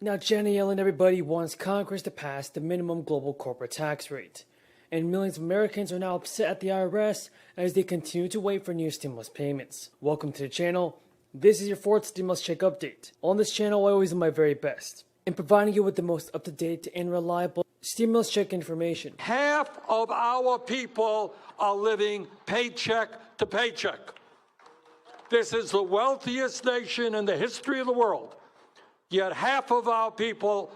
Now, Janet Yellen and everybody wants Congress to pass the minimum global corporate tax rate. And millions of Americans are now upset at the IRS as they continue to wait for new stimulus payments. Welcome to the channel. This is your fourth stimulus check update. On this channel, I always do my very best in providing you with the most up-to-date and reliable stimulus check information. Half of our people are living paycheck to paycheck. This is the wealthiest nation in the history of the world. Yet half of our people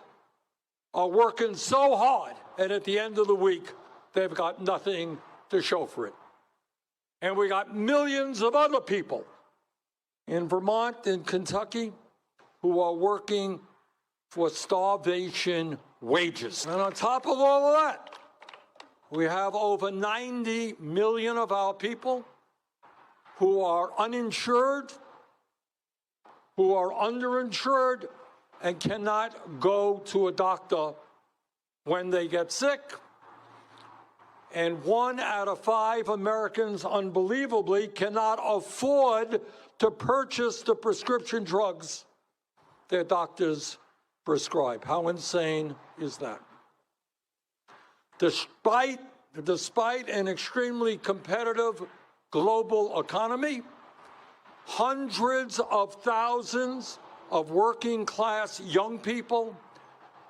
are working so hard, and at the end of the week, they've got nothing to show for it. And we got millions of other people in Vermont and Kentucky who are working for starvation wages. And on top of all of that, we have over 90 million of our people who are uninsured, who are underinsured, and cannot go to a doctor when they get sick. And 1 out of 5 Americans, unbelievably, cannot afford to purchase the prescription drugs their doctors prescribe. How insane is that? Despite an extremely competitive global economy, hundreds of thousands of working class young people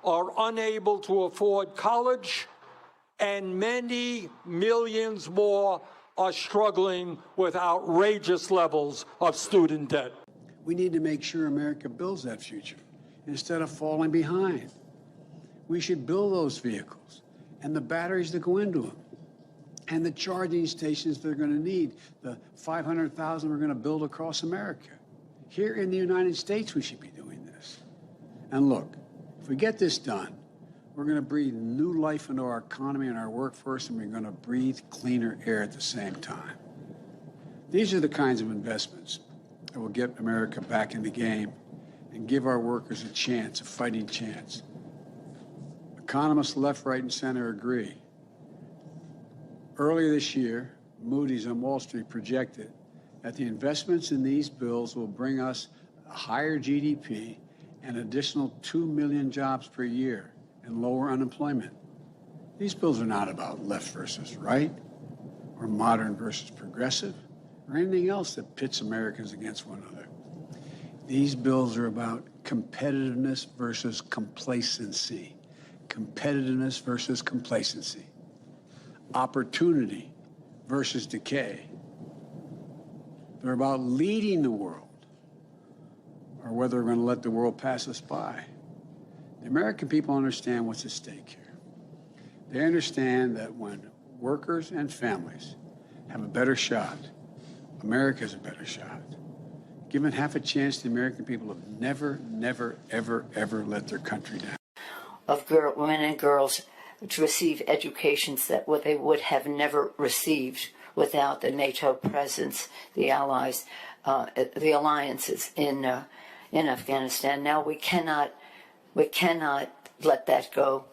are unable to afford college, and many millions more are struggling with outrageous levels of student debt. We need to make sure America builds that future instead of falling behind. We should build those vehicles and the batteries that go into them and the charging stations they're going to need, the 500,000 we're going to build across America. Here in the United States, we should be doing this. And look, if we get this done, we're going to breathe new life into our economy and our workforce, and we're going to breathe cleaner air at the same time. These are the kinds of investments that will get America back in the game and give our workers a chance, a fighting chance. Economists left, right, and center agree. Earlier this year, Moody's on Wall Street projected that the investments in these bills will bring us a higher GDP and additional 2 million jobs per year and lower unemployment. These bills are not about left versus right or modern versus progressive or anything else that pits Americans against one another. These bills are about competitiveness versus complacency. Competitiveness versus complacency. Opportunity versus decay. They're about leading the world, or whether we're going to let the world pass us by. The American people understand what's at stake here. They understand that when workers and families have a better shot, America has a better shot. Given half a chance, the American people have never, ever let their country down. Of women and girls to receive educations that they would have never received without the NATO presence, the allies, the alliances in Afghanistan. Now we cannot let that go,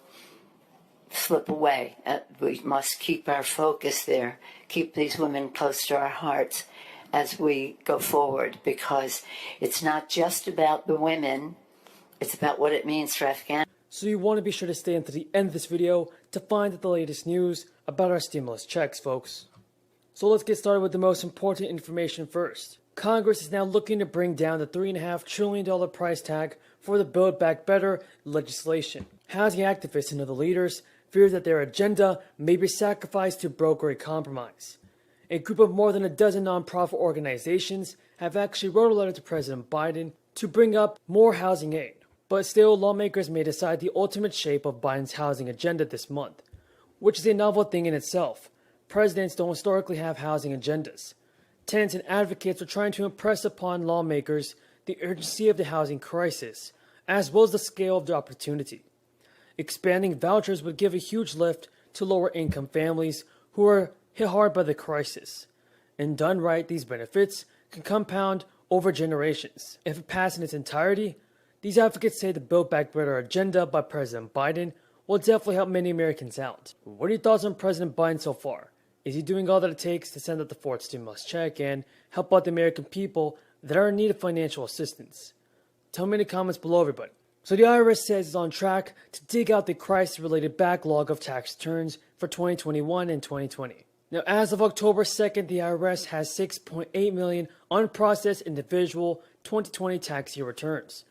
slip away. We must keep our focus there, keep these women close to our hearts as we go forward, because it's not just about the women, it's about what it means for Afghanistan. So you want to be sure to stay until the end of this video to find out the latest news about our stimulus checks, folks. So let's get started with the most important information first. Congress is now looking to bring down the $3.5 trillion price tag for the Build Back Better legislation. Housing activists and other leaders fear that their agenda may be sacrificed to broker a compromise. A group of more than a dozen nonprofit organizations have actually wrote a letter to President Biden to bring up more housing aid. But still, lawmakers may decide the ultimate shape of Biden's housing agenda this month, which is a novel thing in itself. Presidents don't historically have housing agendas. Tenants and advocates are trying to impress upon lawmakers the urgency of the housing crisis, as well as the scale of the opportunity. Expanding vouchers would give a huge lift to lower-income families who are hit hard by the crisis. And done right, these benefits can compound over generations. If it passed in its entirety, these advocates say the Build Back Better agenda by President Biden will definitely help many Americans out. What are your thoughts on President Biden so far? Is he doing all that it takes to send out the fourth stimulus check and help out the American people that are in need of financial assistance? Tell me in the comments below, everybody. So the IRS says it's on track to dig out the crisis-related backlog of tax returns for 2021 and 2020. Now, as of October 2nd, the IRS has 6.8 million unprocessed individual 2020 tax year returns,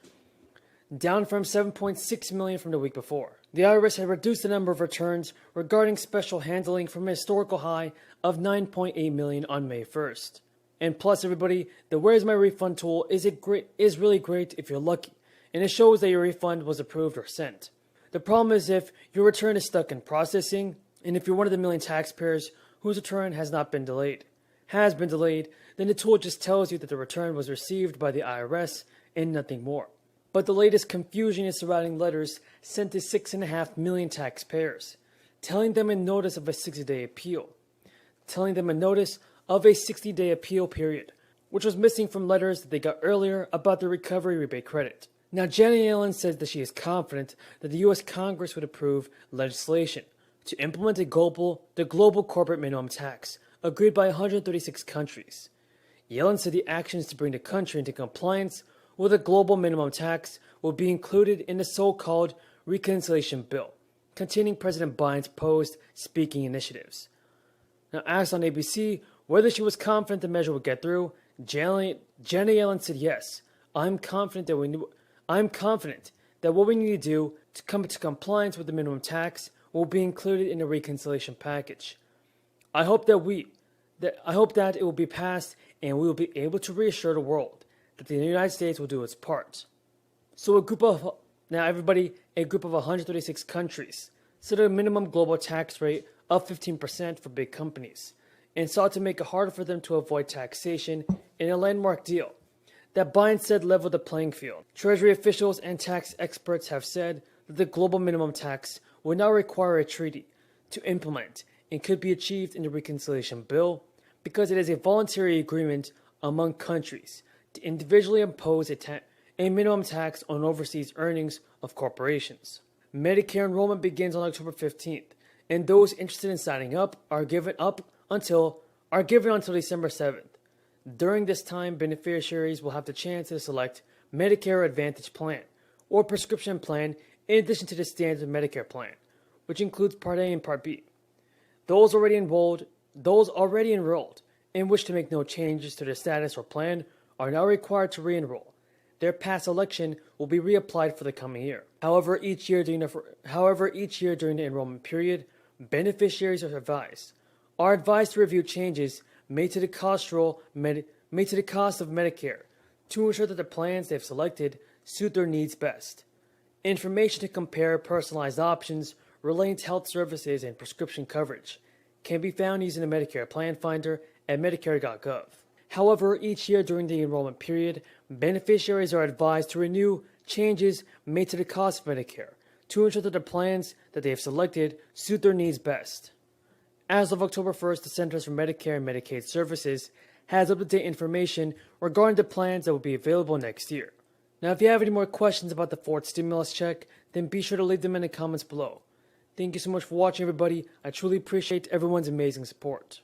down from 7.6 million from the week before. The IRS had reduced the number of returns regarding special handling from a historical high of 9.8 million on May 1st. And plus, everybody, the Where's My Refund tool is really great if you're lucky, and it shows that your refund was approved or sent. The problem is if your return is stuck in processing, and if you're one of the million taxpayers whose return has been delayed, then the tool just tells you that the return was received by the IRS and nothing more. But the latest confusion is surrounding letters sent to 6.5 million taxpayers, telling them a notice of a 60-day appeal, period, which was missing from letters that they got earlier about the recovery rebate credit. Now, Janet Yellen says that she is confident that the U.S. Congress would approve legislation to implement the global corporate minimum tax agreed by 136 countries. Yellen said the actions to bring the country into compliance with a global minimum tax will be included in the so-called reconciliation bill, containing President Biden's proposed speaking initiatives. Now, asked on ABC whether she was confident the measure would get through, Janet Yellen said, "Yes, I'm confident that what we need to do to come into compliance with the minimum tax will be included in the reconciliation package. I hope that it will be passed and we will be able to reassure the world that the United States will do its part." So a group of 136 countries set a minimum global tax rate of 15% for big companies and sought to make it harder for them to avoid taxation in a landmark deal that Biden said leveled the playing field. Treasury officials and tax experts have said that the global minimum tax would now require a treaty to implement and could be achieved in the reconciliation bill because it is a voluntary agreement among countries to individually impose a minimum tax on overseas earnings of corporations. Medicare enrollment begins on October 15th, and those interested in signing up are given until December 7th. During this time, beneficiaries will have the chance to select Medicare Advantage plan or prescription plan in addition to the standard Medicare plan, which includes Part A and Part B. Those already enrolled and wish to make no changes to their status or plan are now required to re-enroll. Their past election will be reapplied for the coming year. However, each year during the enrollment period, beneficiaries are advised to review changes made to the cost of Medicare to ensure that the plans they've selected suit their needs best. Information to compare personalized options relating to health services and prescription coverage can be found using the Medicare Plan Finder at Medicare.gov. However, each year during the enrollment period, beneficiaries are advised to renew changes made to the cost of Medicare to ensure that the plans that they have selected suit their needs best. As of October 1st, the Centers for Medicare and Medicaid Services has up-to-date information regarding the plans that will be available next year. Now, if you have any more questions about the fourth stimulus check, then be sure to leave them in the comments below. Thank you so much for watching, everybody. I truly appreciate everyone's amazing support.